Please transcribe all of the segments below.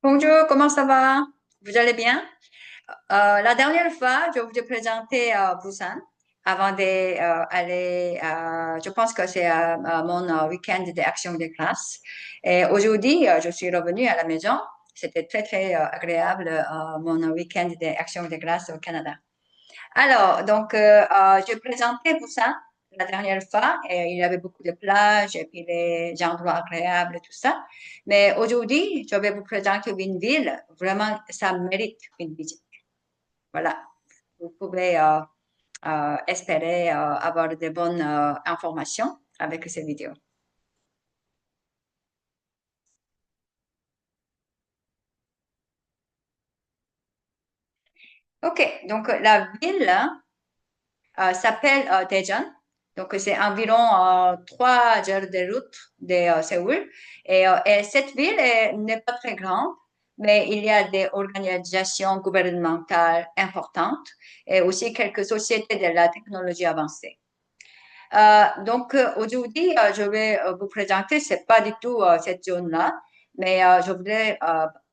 Bonjour, comment ça va? Vous allez bien? La dernière fois, je vous ai présenté Busan avant d'aller, je pense que c'est mon week-end d'action de classe. Et aujourd'hui, je suis revenue à la maison. C'était très, très agréable, mon week-end d'action de classe au Canada. Alors, donc, je présentais Busan la dernière fois et il y avait beaucoup de plages et puis les endroits agréables et tout ça. Mais aujourd'hui, je vais vous présenter une ville. Vraiment, ça mérite une visite. Voilà. Vous pouvez espérer avoir de bonnes informations avec ces vidéos. OK. Donc, la ville s'appelle Daejeon. Donc, c'est environ 3 heures de route de Séoul. Et cette ville n'est pas très grande, mais il y a des organisations gouvernementales importantes et aussi quelques sociétés de la technologie avancée. Donc, aujourd'hui, je vais vous présenter, c'est pas du tout cette zone-là, mais je voudrais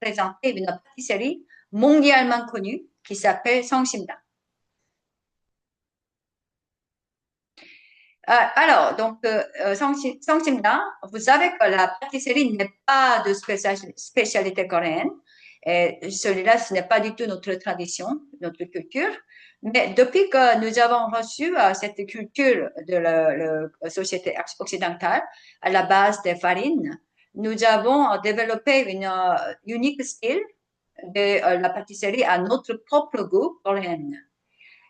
présenter une pâtisserie mondialement connue qui s'appelle Songsimdang. Songsimdang, vous savez que la pâtisserie n'est pas de spécialité coréenne. Et celui-là, ce n'est pas du tout notre tradition, notre culture. Mais depuis que nous avons reçu cette culture de la société occidentale à la base des farines, nous avons développé une unique style de la pâtisserie à notre propre goût coréen.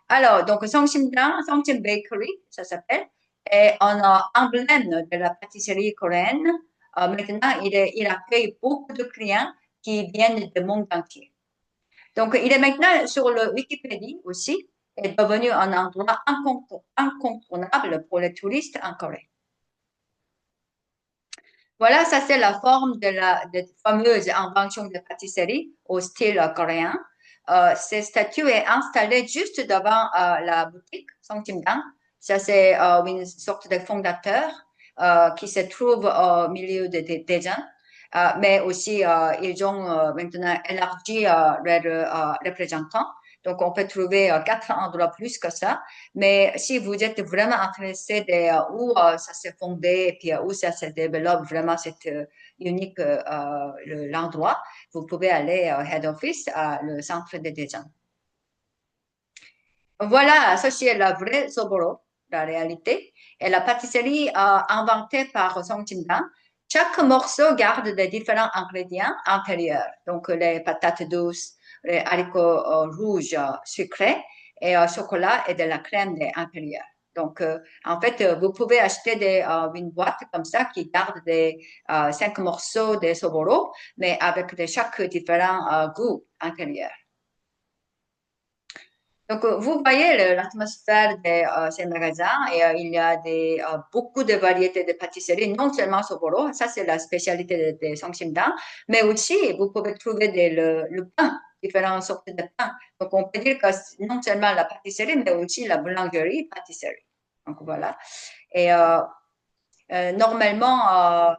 Alors, donc, Songsim Bakery, ça s'appelle, est un emblème de la pâtisserie coréenne. Maintenant, il accueille beaucoup de clients qui viennent du monde entier. Donc, il est maintenant sur le Wikipédia aussi, est devenu un endroit incontournable pour les touristes en Corée. Voilà, ça c'est la forme de fameuse invention de pâtisserie au style coréen. Cette statue est installée juste devant la boutique Songtimdang. Ça c'est une sorte de fondateur qui se trouve au milieu des gens. Mais aussi, ils ont maintenant élargi leurs représentants. Donc, on peut trouver 4 endroits plus que ça. Mais si vous êtes vraiment intéressé de où ça s'est fondé et puis où ça se développe vraiment cette unique l'endroit, vous pouvez aller au head office, à le centre de design. Voilà, ça c'est la vraie Soboro, la réalité. Et la pâtisserie inventée par Song Jin-dang, chaque morceau garde des différents ingrédients intérieurs. Donc les patates douces, les haricots rouges sucrés et chocolat et de la crème à l'intérieur. Donc, en fait, vous pouvez acheter une boîte comme ça qui garde des 5 morceaux de Soboro, mais avec chaque différent goût intérieur. Donc, vous voyez l'atmosphère de ces magasins et il y a beaucoup de variétés de pâtisseries, non seulement Soboro, ça c'est la spécialité de Songsimdang, mais aussi vous pouvez trouver le pain, différentes sortes de pain. Donc, on peut dire que non seulement la pâtisserie, mais aussi la boulangerie-pâtisserie. Donc, voilà. Et normalement,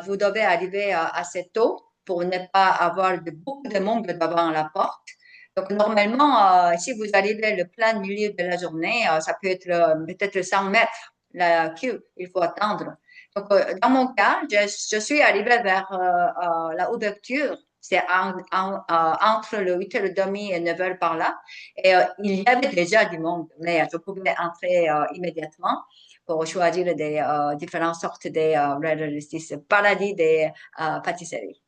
vous devez arriver assez tôt pour ne pas avoir beaucoup de monde devant la porte. Donc, normalement, si vous arrivez le plein milieu de la journée, ça peut être peut-être 100 mètres, la queue, il faut attendre. Donc, dans mon cas, je suis arrivée vers la ouverture, c'est entre le 8h30 et 9h par là. Et il y avait déjà du monde, mais je pouvais entrer immédiatement pour choisir des différentes sortes de paradis des pâtisseries.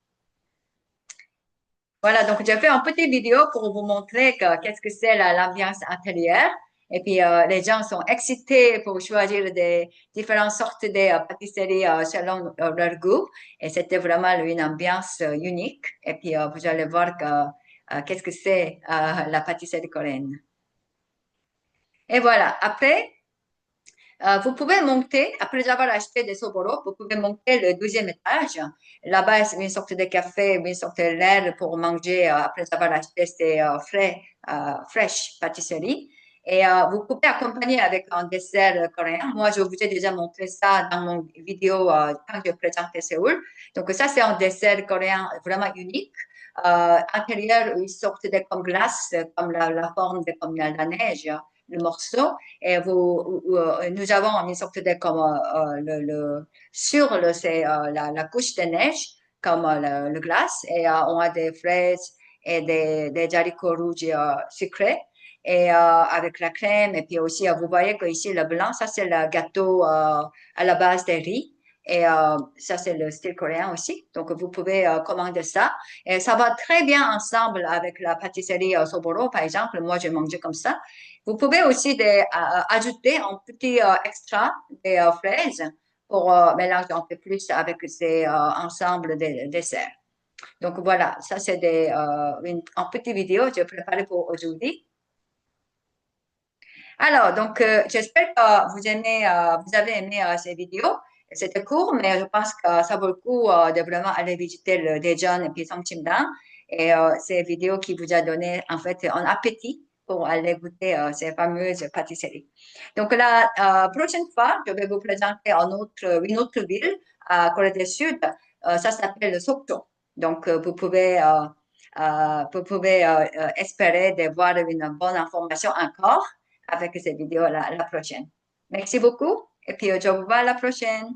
Voilà, donc j'ai fait une petite vidéo pour vous montrer qu'est-ce que c'est l'ambiance intérieure. Et puis, les gens sont excités pour choisir des différentes sortes de pâtisseries selon leur goût. Et c'était vraiment une ambiance unique. Et puis, vous allez voir qu'est-ce que c'est la pâtisserie coréenne. Et voilà, après, vous pouvez monter, après avoir acheté des soboros, vous pouvez monter le deuxième étage. Là-bas, c'est une sorte de café, une sorte de l'air pour manger après avoir acheté ces fraîches pâtisseries. Et vous pouvez accompagner avec un dessert coréen. Moi, je vous ai déjà montré ça dans mon vidéo quand je présentais Séoul. Donc, ça, c'est un dessert coréen vraiment unique. intérieur, ils sortent de comme glace, comme la forme de comme la neige, le morceau. Et nous avons une sorte de comme sur c'est la couche de neige, comme le glace, et on a des fraises et des haricots rouges sucrés. Et avec la crème, et puis aussi, vous voyez que ici le blanc, ça c'est le gâteau à la base de riz. Et ça, c'est le style coréen aussi. Donc, vous pouvez commander ça. Et ça va très bien ensemble avec la pâtisserie Soboro, par exemple. Moi, j'ai mangé comme ça. Vous pouvez aussi ajouter un petit extra des fraises pour mélanger un peu plus avec ces ensembles de desserts. Donc, voilà, ça, c'est un petit vidéo que j'ai préparé pour aujourd'hui. Alors, donc, j'espère que vous avez aimé ces vidéos. C'était court, mais je pense que ça vaut le coup de vraiment aller visiter le Daejeon et puis Songchimdang. Et ces vidéos qui vous a donné, en fait, un appétit pour aller goûter ces fameuses pâtisseries. Donc, la prochaine fois, je vais vous présenter une autre ville à Corée du Sud. Ça s'appelle Sokcho. Donc, vous pouvez espérer de voir une bonne information encore avec cette vidéo la prochaine. Merci beaucoup et puis je vous vois la prochaine.